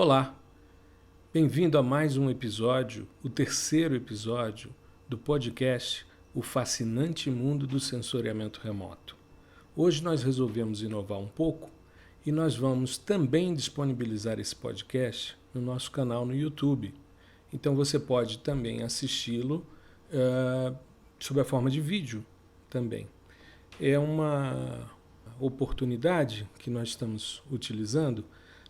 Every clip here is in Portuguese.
Olá, bem-vindo a mais um episódio, o terceiro episódio do podcast O Fascinante Mundo do Sensoriamento Remoto. Hoje nós resolvemos inovar um pouco e nós vamos também disponibilizar esse podcast no nosso canal no YouTube. Então você pode também assisti-lo sob a forma de vídeo também. É uma oportunidade que nós estamos utilizando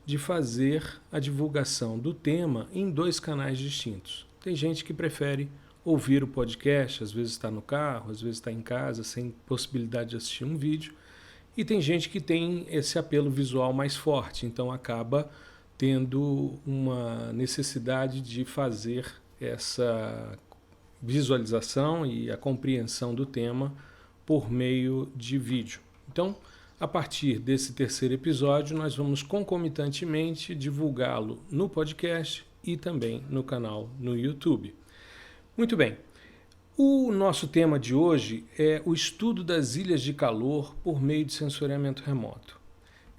de fazer a divulgação do tema em dois canais distintos. Tem gente que prefere ouvir o podcast, às vezes está no carro, às vezes está em casa, sem possibilidade de assistir um vídeo, e tem gente que tem esse apelo visual mais forte, então acaba tendo uma necessidade de fazer essa visualização e a compreensão do tema por meio de vídeo. Então, a partir desse terceiro episódio, nós vamos concomitantemente divulgá-lo no podcast e também no canal no YouTube. Muito bem, o nosso tema de hoje é o estudo das ilhas de calor por meio de sensoriamento remoto.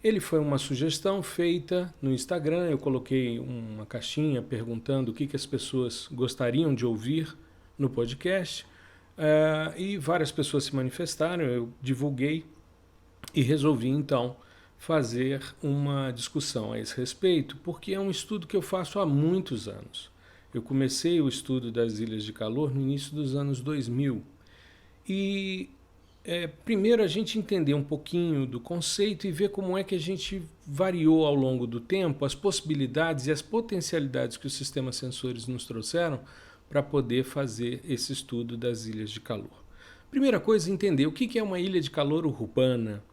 Ele foi uma sugestão feita no Instagram, eu coloquei uma caixinha perguntando o que as pessoas gostariam de ouvir no podcast e várias pessoas se manifestaram, eu divulguei e resolvi então fazer uma discussão a esse respeito, porque é um estudo que eu faço há muitos anos. Eu comecei o estudo das ilhas de calor no início dos anos 2000 e primeiro a gente entender um pouquinho do conceito e ver como é que a gente variou ao longo do tempo as possibilidades e as potencialidades que os sistemas sensores nos trouxeram para poder fazer esse estudo das ilhas de calor. Primeira coisa, entender o que é uma ilha de calor urbana.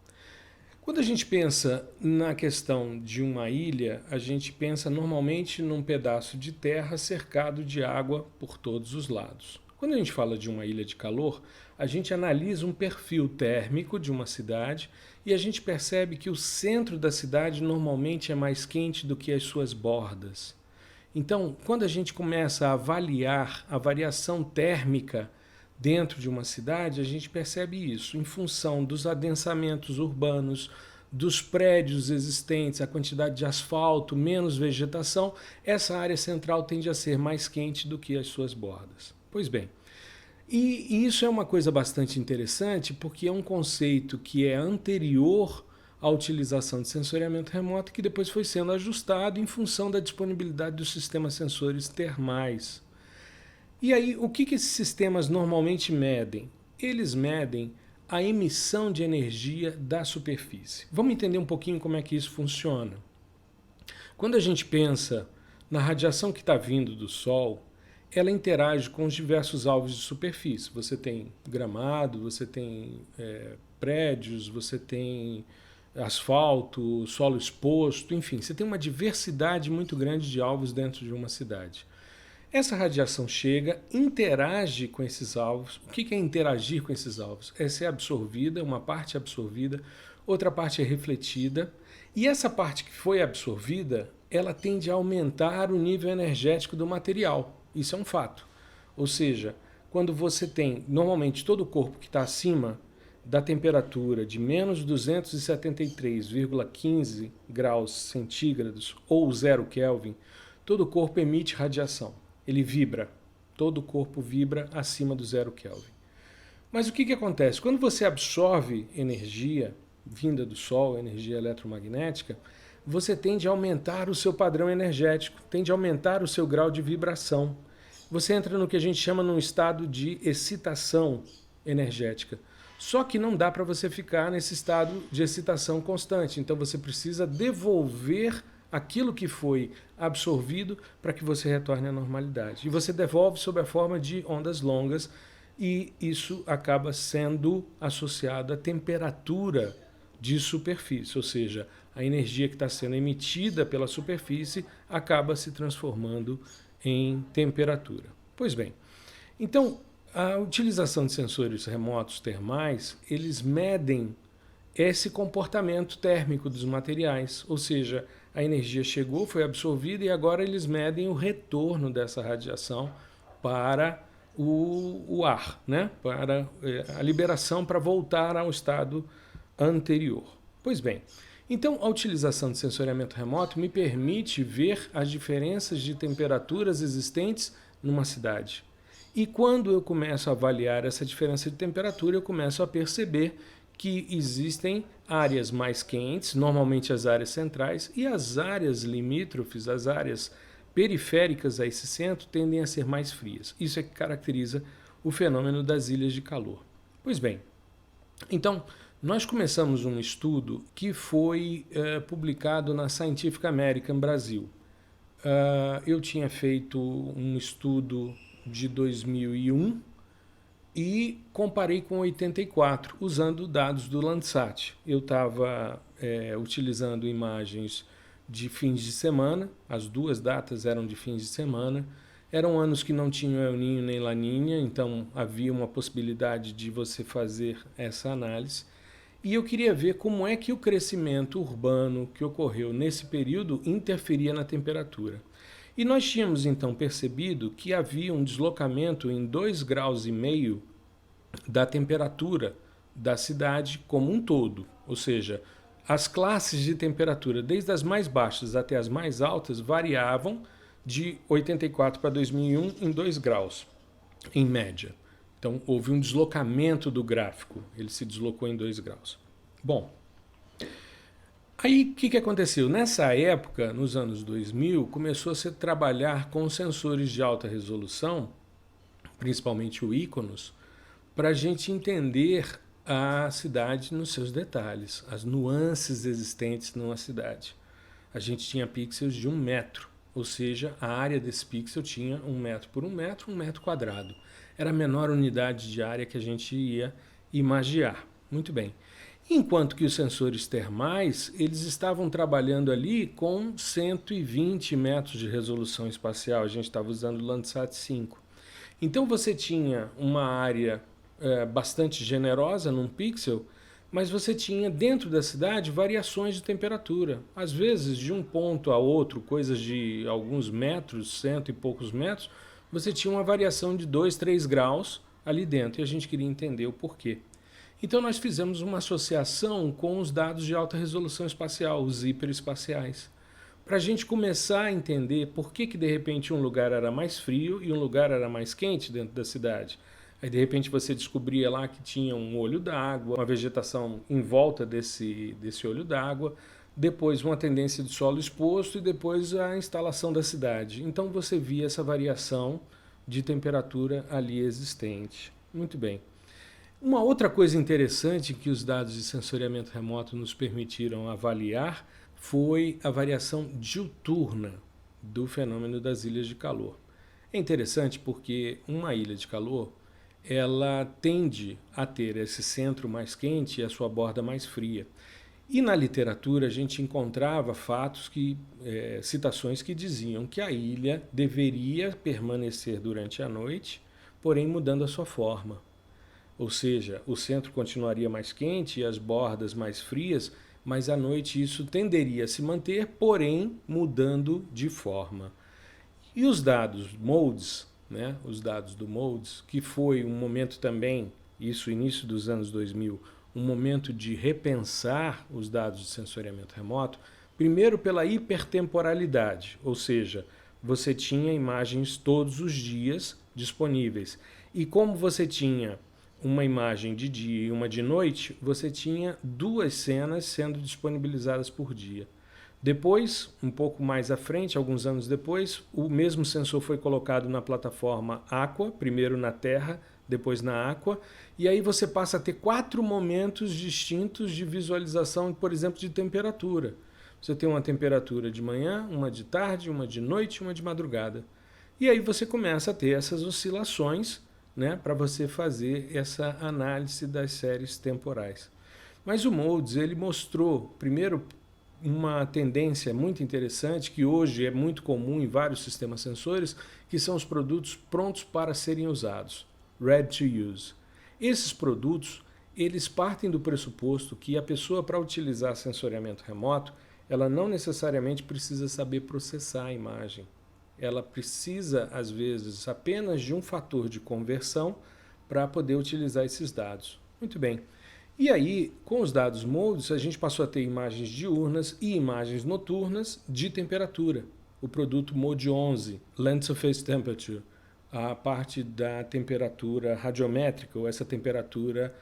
Quando a gente pensa na questão de uma ilha, a gente pensa normalmente num pedaço de terra cercado de água por todos os lados. Quando a gente fala de uma ilha de calor, a gente analisa um perfil térmico de uma cidade e a gente percebe que o centro da cidade normalmente é mais quente do que as suas bordas. Então, quando a gente começa a avaliar a variação térmica dentro de uma cidade, a gente percebe isso em função dos adensamentos urbanos, dos prédios existentes, a quantidade de asfalto, menos vegetação, essa área central tende a ser mais quente do que as suas bordas. Pois bem, e isso é uma coisa bastante interessante porque é um conceito que é anterior à utilização de sensoriamento remoto que depois foi sendo ajustado em função da disponibilidade dos sistemas sensores termais. E aí, o que esses sistemas normalmente medem? Eles medem a emissão de energia da superfície. Vamos entender um pouquinho como é que isso funciona. Quando a gente pensa na radiação que está vindo do Sol, ela interage com os diversos alvos de superfície. Você tem gramado, você tem prédios, você tem asfalto, solo exposto, enfim, você tem uma diversidade muito grande de alvos dentro de uma cidade. Essa radiação chega, interage com esses alvos. O que é interagir com esses alvos? É ser absorvida, uma parte é absorvida, outra parte é refletida. E essa parte que foi absorvida, ela tende a aumentar o nível energético do material. Isso é um fato. Ou seja, quando você tem, normalmente, todo o corpo que está acima da temperatura de menos 273,15 graus centígrados ou 0 Kelvin, todo o corpo emite radiação. Ele vibra, todo o corpo vibra acima do 0 Kelvin. Mas o que acontece? Quando você absorve energia vinda do Sol, energia eletromagnética, você tende a aumentar o seu padrão energético, tende a aumentar o seu grau de vibração. Você entra no que a gente chama num estado de excitação energética. Só que não dá para você ficar nesse estado de excitação constante, então você precisa devolver aquilo que foi absorvido para que você retorne à normalidade. E você devolve sob a forma de ondas longas e isso acaba sendo associado à temperatura de superfície, ou seja, a energia que está sendo emitida pela superfície acaba se transformando em temperatura. Pois bem, então a utilização de sensores remotos termais, eles medem esse comportamento térmico dos materiais, ou seja, a energia chegou, foi absorvida e agora eles medem o retorno dessa radiação para o ar, né? Para a liberação para voltar ao estado anterior. Pois bem, Então, a utilização de sensoriamento remoto me permite ver as diferenças de temperaturas existentes numa cidade. E quando eu começo a avaliar essa diferença de temperatura, eu começo a perceber que existem áreas mais quentes, normalmente as áreas centrais, e as áreas limítrofes, as áreas periféricas a esse centro, tendem a ser mais frias. Isso é que caracteriza o fenômeno das ilhas de calor. Pois bem, então, nós começamos um estudo que foi publicado na Scientific American Brasil. Eu tinha feito um estudo de 2001 e comparei com 84, usando dados do Landsat. Eu estava utilizando imagens de fins de semana, as duas datas eram de fins de semana. Eram anos que não tinham El Niño nem Laninha, então havia uma possibilidade de você fazer essa análise. E eu queria ver como é que o crescimento urbano que ocorreu nesse período interferia na temperatura. E nós tínhamos então percebido que havia um deslocamento em 2,5 graus da temperatura da cidade como um todo. Ou seja, as classes de temperatura, desde as mais baixas até as mais altas, variavam de 84 para 2001 em 2 graus, em média. Então, houve um deslocamento do gráfico, ele se deslocou em 2 graus. Bom, aí o que aconteceu? Nessa época, nos anos 2000, começou a se trabalhar com sensores de alta resolução, principalmente o Iconos, para a gente entender a cidade nos seus detalhes, as nuances existentes numa cidade. A gente tinha pixels de 1 metro, ou seja, a área desse pixel tinha 1 metro por 1 metro, 1 metro quadrado. Era a menor unidade de área que a gente ia imaginar. Muito bem. Enquanto que os sensores termais, eles estavam trabalhando ali com 120 metros de resolução espacial. A gente estava usando o Landsat 5. Então você tinha uma área bastante generosa num pixel, mas você tinha dentro da cidade variações de temperatura. Às vezes, de um ponto a outro, coisas de alguns metros, 100 e poucos metros, você tinha uma variação de 2, 3 graus ali dentro, e a gente queria entender o porquê. Então nós fizemos uma associação com os dados de alta resolução espacial, os hiperespaciais, para a gente começar a entender por que de repente um lugar era mais frio e um lugar era mais quente dentro da cidade. Aí de repente você descobria lá que tinha um olho d'água, uma vegetação em volta desse olho d'água, depois uma tendência de solo exposto e depois a instalação da cidade. Então você via essa variação de temperatura ali existente. Muito bem. Uma outra coisa interessante que os dados de sensoriamento remoto nos permitiram avaliar foi a variação diuturna do fenômeno das ilhas de calor. É interessante porque uma ilha de calor ela tende a ter esse centro mais quente e a sua borda mais fria. E na literatura a gente encontrava citações que diziam que a ilha deveria permanecer durante a noite, porém mudando a sua forma. Ou seja, o centro continuaria mais quente e as bordas mais frias, mas à noite isso tenderia a se manter, porém mudando de forma. E os dados MODES, os dados do MODES, que foi um momento também, isso início dos anos 2000, um momento de repensar os dados de sensoriamento remoto, primeiro pela hipertemporalidade, ou seja, você tinha imagens todos os dias disponíveis. E como você tinha uma imagem de dia e uma de noite, você tinha 2 cenas sendo disponibilizadas por dia. Depois, um pouco mais à frente, alguns anos depois, o mesmo sensor foi colocado na plataforma Aqua, primeiro na Terra, depois na Aqua, e aí você passa a ter 4 momentos distintos de visualização, por exemplo, de temperatura. Você tem uma temperatura de manhã, uma de tarde, uma de noite e uma de madrugada. E aí você começa a ter essas oscilações, para você fazer essa análise das séries temporais. Mas o MODES ele mostrou, primeiro, uma tendência muito interessante, que hoje é muito comum em vários sistemas sensores, que são os produtos prontos para serem usados, ready to use. Esses produtos, eles partem do pressuposto que a pessoa, para utilizar sensoriamento remoto, ela não necessariamente precisa saber processar a imagem. Ela precisa, às vezes, apenas de um fator de conversão para poder utilizar esses dados. Muito bem. E aí, com os dados MODES, a gente passou a ter imagens diurnas e imagens noturnas de temperatura. O produto MODE 11, Land Surface Temperature, a parte da temperatura radiométrica, ou essa temperatura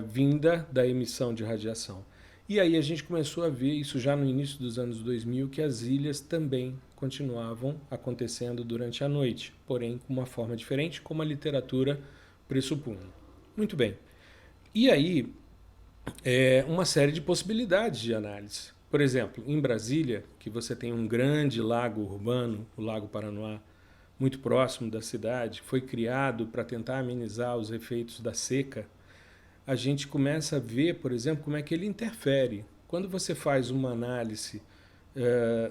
vinda da emissão de radiação. E aí a gente começou a ver isso já no início dos anos 2000, que as ilhas também continuavam acontecendo durante a noite, porém com uma forma diferente, como a literatura pressupunha. Muito bem. E aí, uma série de possibilidades de análise. Por exemplo, em Brasília, que você tem um grande lago urbano, o Lago Paranoá, muito próximo da cidade, foi criado para tentar amenizar os efeitos da seca. A gente começa a ver, por exemplo, como é que ele interfere. Quando você faz uma análise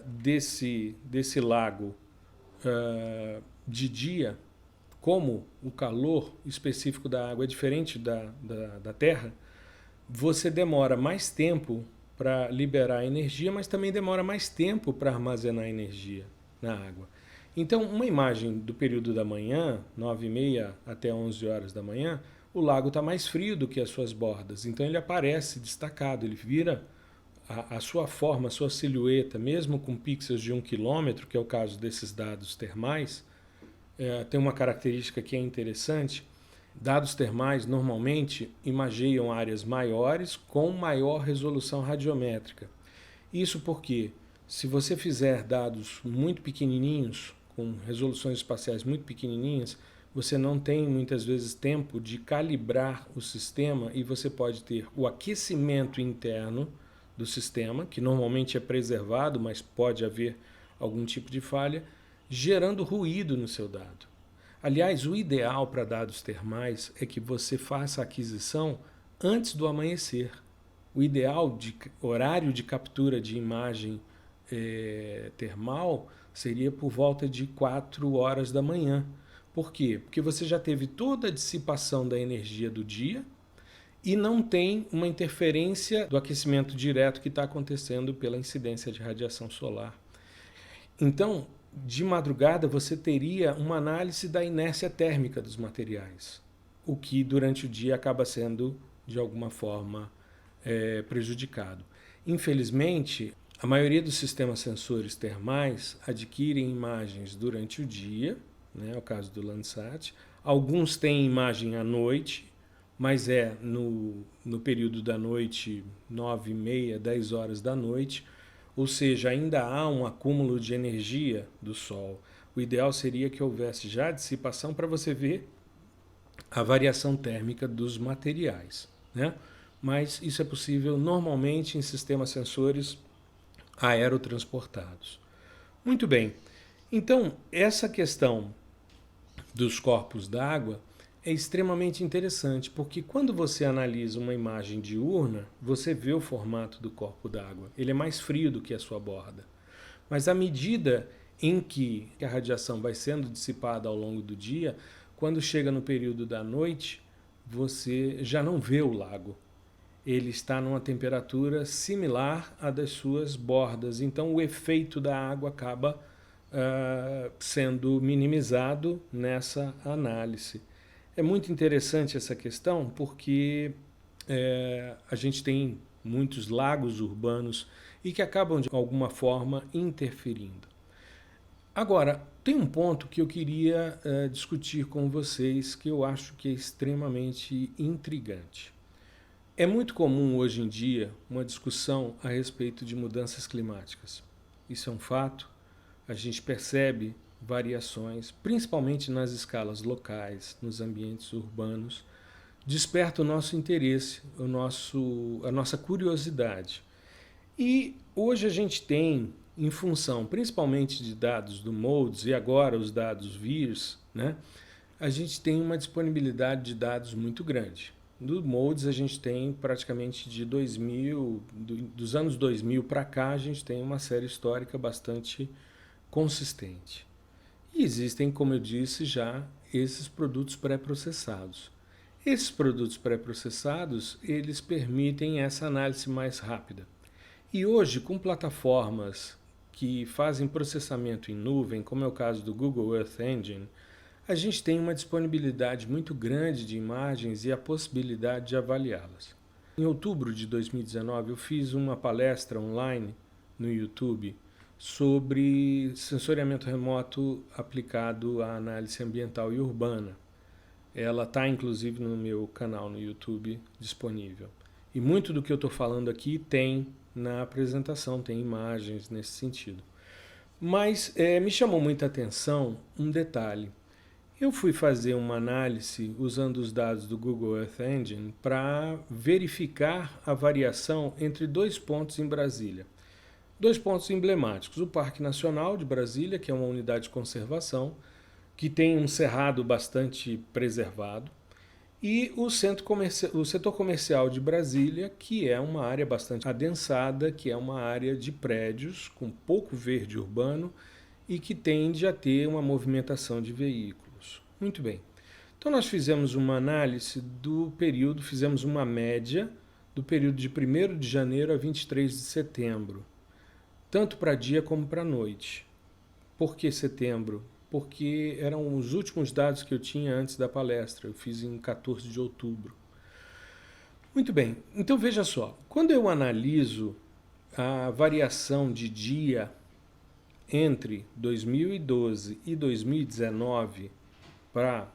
desse lago de dia, como o calor específico da água é diferente da terra, você demora mais tempo para liberar energia, mas também demora mais tempo para armazenar energia na água. Então, uma imagem do período da manhã, 9h30 até 11 horas da manhã, o lago está mais frio do que as suas bordas. Então, ele aparece destacado, ele vira a sua forma, a sua silhueta, mesmo com pixels de 1 km, que é o caso desses dados termais. Tem uma característica que é interessante. Dados termais normalmente imageiam áreas maiores com maior resolução radiométrica. Isso porque, se você fizer dados muito pequenininhos, com resoluções espaciais muito pequenininhas, você não tem muitas vezes tempo de calibrar o sistema e você pode ter o aquecimento interno do sistema, que normalmente é preservado, mas pode haver algum tipo de falha, gerando ruído no seu dado. Aliás, o ideal para dados termais é que você faça a aquisição antes do amanhecer. O ideal de horário de captura de imagem termal seria por volta de 4 horas da manhã. Por quê? Porque você já teve toda a dissipação da energia do dia e não tem uma interferência do aquecimento direto que está acontecendo pela incidência de radiação solar. Então, de madrugada, você teria uma análise da inércia térmica dos materiais, o que durante o dia acaba sendo, de alguma forma, prejudicado. Infelizmente, a maioria dos sistemas sensores termais adquirem imagens durante o dia, né, é o caso do Landsat. Alguns têm imagem à noite, mas no período da noite, 9h30, 10 horas da noite, ou seja, ainda há um acúmulo de energia do Sol. O ideal seria que houvesse já dissipação para você ver a variação térmica dos materiais, né? Mas isso é possível normalmente em sistemas sensores aerotransportados. Muito bem, então essa questão dos corpos d'água é extremamente interessante, porque quando você analisa uma imagem diurna, você vê o formato do corpo d'água. Ele é mais frio do que a sua borda. Mas à medida em que a radiação vai sendo dissipada ao longo do dia, quando chega no período da noite, você já não vê o lago. Ele está numa temperatura similar à das suas bordas. Então o efeito da água acaba sendo minimizado nessa análise. É muito interessante essa questão porque a gente tem muitos lagos urbanos e que acabam de alguma forma interferindo. Agora, tem um ponto que eu queria discutir com vocês que eu acho que é extremamente intrigante. É muito comum hoje em dia uma discussão a respeito de mudanças climáticas. Isso é um fato. A gente percebe variações, principalmente nas escalas locais, nos ambientes urbanos, desperta o nosso interesse, a nossa curiosidade. E hoje a gente tem, em função principalmente de dados do MODES e agora os dados VIIRS, né, a gente tem uma disponibilidade de dados muito grande. Do MODES a gente tem praticamente de 2000, dos anos 2000 para cá, a gente tem uma série histórica bastante consistente. E existem, como eu disse, já esses produtos pré-processados. Esses produtos pré-processados, eles permitem essa análise mais rápida. E hoje, com plataformas que fazem processamento em nuvem, como é o caso do Google Earth Engine, a gente tem uma disponibilidade muito grande de imagens e a possibilidade de avaliá-las. Em outubro de 2019, eu fiz uma palestra online no YouTube sobre sensoriamento remoto aplicado à análise ambiental e urbana. Ela está, inclusive, no meu canal no YouTube disponível. E muito do que eu estou falando aqui tem na apresentação, tem imagens nesse sentido. Mas me chamou muita atenção um detalhe. Eu fui fazer uma análise usando os dados do Google Earth Engine para verificar a variação entre 2 pontos em Brasília. 2 pontos emblemáticos: o Parque Nacional de Brasília, que é uma unidade de conservação, que tem um cerrado bastante preservado, e o setor comercial de Brasília, que é uma área bastante adensada, que é uma área de prédios com pouco verde urbano e que tende a ter uma movimentação de veículos. Muito bem. Então nós fizemos uma análise do período, fizemos uma média do período de 1º de janeiro a 23 de setembro, tanto para dia como para noite. Por que setembro? Porque eram os últimos dados que eu tinha antes da palestra. Eu fiz em 14 de outubro. Muito bem, então veja só. Quando eu analiso a variação de dia entre 2012 e 2019 para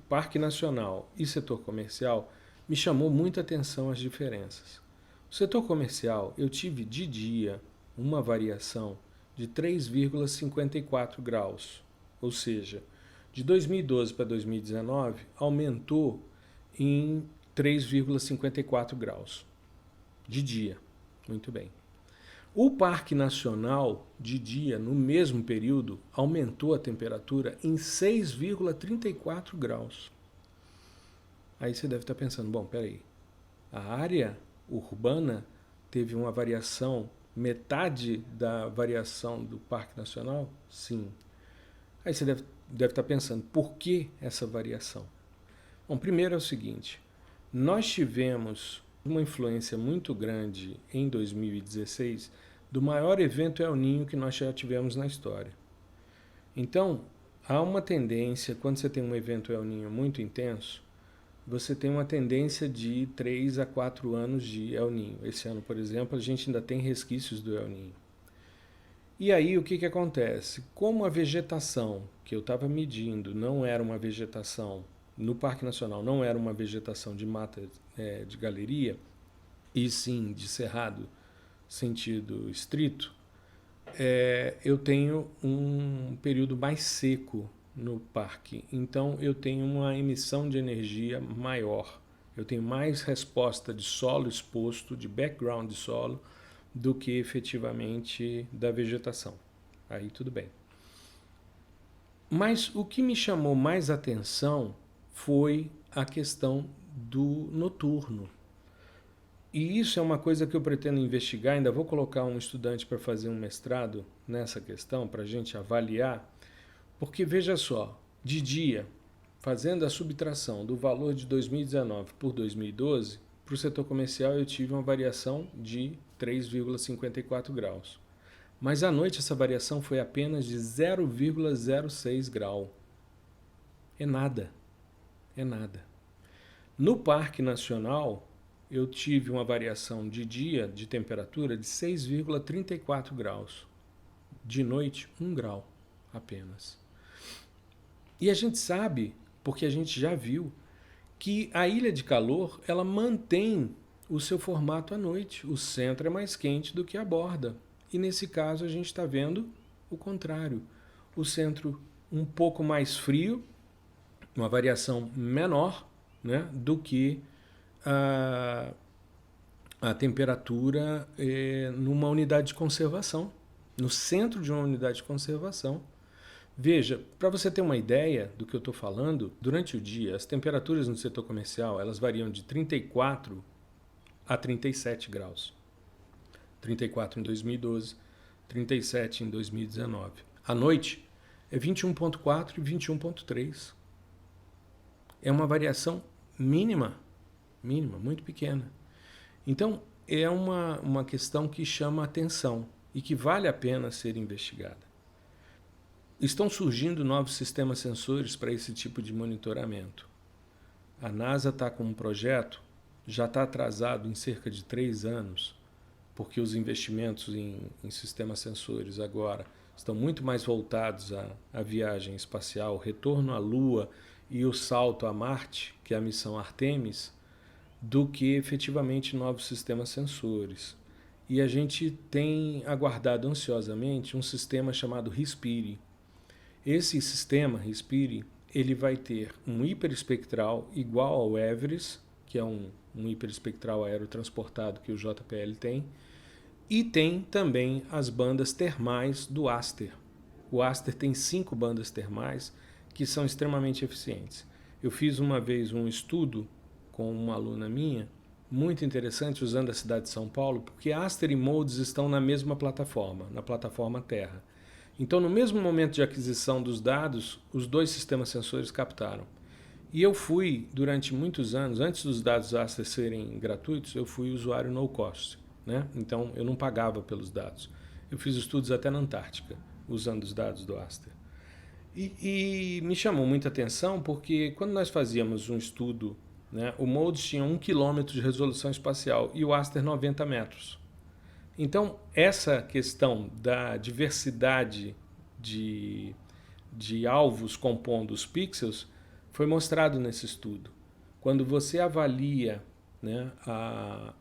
Parque Nacional e setor comercial, me chamou muita atenção as diferenças. O setor comercial, eu tive de dia uma variação de 3,54 graus, ou seja, de 2012 para 2019 aumentou em 3,54 graus de dia. Muito bem. O Parque Nacional, de dia, no mesmo período, aumentou a temperatura em 6,34 graus. Aí você deve estar pensando, bom, peraí, a área urbana teve uma variação, metade da variação do Parque Nacional? Sim. Aí você deve estar pensando, por que essa variação? Bom, primeiro é o seguinte, nós tivemos uma influência muito grande em 2016 do maior evento El Niño que nós já tivemos na história. Então, há uma tendência, quando você tem um evento El Niño muito intenso, você tem uma tendência de 3 a 4 anos de El Niño. Esse ano, por exemplo, a gente ainda tem resquícios do El Niño. E aí o que acontece? Como a vegetação que eu estava medindo não era uma vegetação, no Parque Nacional não era uma vegetação de mata de galeria, e sim de cerrado, sentido estrito, eu tenho um período mais seco no parque. Então eu tenho uma emissão de energia maior. Eu tenho mais resposta de solo exposto, de background de solo, do que efetivamente da vegetação. Aí tudo bem. Mas o que me chamou mais atenção foi a questão do noturno. E isso é uma coisa que eu pretendo investigar, ainda vou colocar um estudante para fazer um mestrado nessa questão, para a gente avaliar, porque veja só, de dia, fazendo a subtração do valor de 2019 por 2012, para o setor comercial eu tive uma variação de 3,54 graus. Mas à noite essa variação foi apenas de 0,06 grau. É nada. É nada. No Parque Nacional, eu tive uma variação de dia de temperatura de 6,34 graus. De noite, 1 grau apenas. E a gente sabe, porque a gente já viu, que a ilha de calor ela mantém o seu formato à noite. O centro é mais quente do que a borda. E nesse caso a gente está vendo o contrário. O centro um pouco mais frio, uma variação menor, né, do que a temperatura numa unidade de conservação, no centro de uma unidade de conservação. Veja, para você ter uma ideia do que eu estou falando, durante o dia as temperaturas no setor comercial elas variam de 34 a 37 graus. 34 em 2012, 37 em 2019. À noite é 21,4 e 21,3. É uma variação mínima, muito pequena. Então, é uma questão que chama a atenção e que vale a pena ser investigada. Estão surgindo novos sistemas sensores para esse tipo de monitoramento. A NASA está com um projeto já está atrasado em cerca de 3 anos, porque os investimentos em sistemas sensores agora estão muito mais voltados à viagem espacial, o retorno à Lua e o salto a Marte, que é a missão Artemis, do que efetivamente novos sistemas sensores. E a gente tem aguardado ansiosamente um sistema chamado Respire. Esse sistema, Respire, ele vai ter um hiperespectral igual ao Everest, que é um hiperespectral aerotransportado que o JPL tem, e tem também as bandas termais do Aster. O Aster tem 5 bandas termais que são extremamente eficientes. Eu fiz uma vez um estudo com uma aluna minha, muito interessante, usando a cidade de São Paulo, porque Aster e Modes estão na mesma plataforma, na plataforma Terra. Então, no mesmo momento de aquisição dos dados, os dois sistemas sensores captaram. E eu fui, durante muitos anos, antes dos dados Aster serem gratuitos, eu fui usuário no cost, né? Então, eu não pagava pelos dados. Eu fiz estudos até na Antártica, usando os dados do Aster. E me chamou muita atenção porque quando nós fazíamos um estudo, né, o MODES tinha 1 quilômetro de resolução espacial e o Aster 90 metros. Então, essa questão da diversidade de alvos compondo os pixels foi mostrado nesse estudo. Quando você avalia, né, a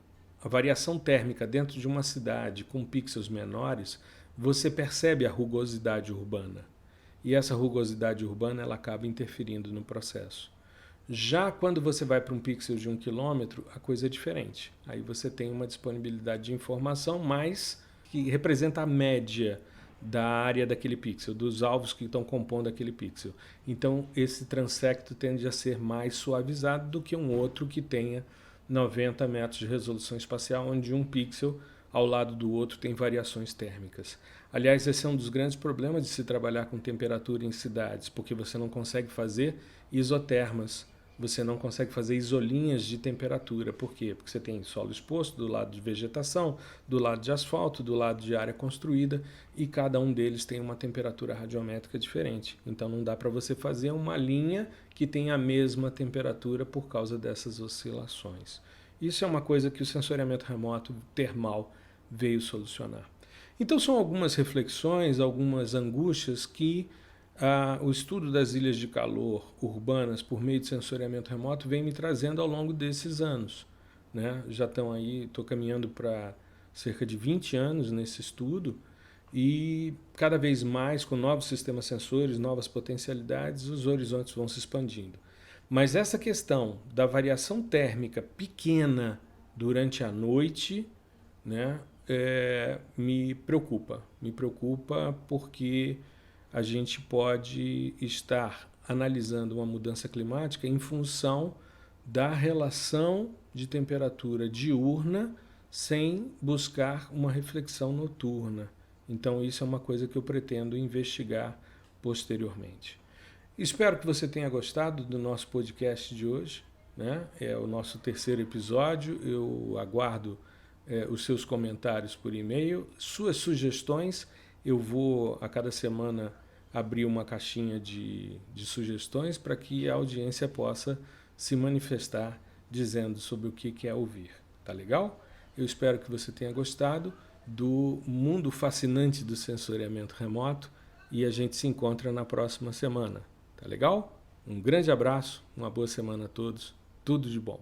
variação térmica dentro de uma cidade com pixels menores, você percebe a rugosidade urbana. E essa rugosidade urbana ela acaba interferindo no processo. Já quando você vai para um pixel de 1 quilômetro, a coisa é diferente. Aí você tem uma disponibilidade de informação, mas que representa a média da área daquele pixel, dos alvos que estão compondo aquele pixel. Então, esse transecto tende a ser mais suavizado do que um outro que tenha 90 metros de resolução espacial, onde um pixel ao lado do outro tem variações térmicas. Aliás, esse é um dos grandes problemas de se trabalhar com temperatura em cidades, porque você não consegue fazer isotermas, você não consegue fazer isolinhas de temperatura. Por quê? Porque você tem solo exposto do lado de vegetação, do lado de asfalto, do lado de área construída, e cada um deles tem uma temperatura radiométrica diferente. Então não dá para você fazer uma linha que tenha a mesma temperatura por causa dessas oscilações. Isso é uma coisa que o sensoriamento remoto termal veio solucionar. Então são algumas reflexões, algumas angústias que o estudo das ilhas de calor urbanas por meio de sensoriamento remoto vem me trazendo ao longo desses anos, né? Já estão aí, estou caminhando para cerca de 20 anos nesse estudo e cada vez mais com novos sistemas sensores, novas potencialidades, os horizontes vão se expandindo. Mas essa questão da variação térmica pequena durante a noite, né, me preocupa. Me preocupa porque a gente pode estar analisando uma mudança climática em função da relação de temperatura diurna sem buscar uma reflexão noturna. Então, isso é uma coisa que eu pretendo investigar posteriormente. Espero que você tenha gostado do nosso podcast de hoje, né? É o nosso 3º episódio. Eu aguardo os seus comentários por e-mail, suas sugestões. Eu vou, a cada semana, abrir uma caixinha de sugestões para que a audiência possa se manifestar dizendo sobre o que quer ouvir. Tá legal? Eu espero que você tenha gostado do mundo fascinante do sensoriamento remoto e a gente se encontra na próxima semana. Tá legal? Um grande abraço, uma boa semana a todos, tudo de bom.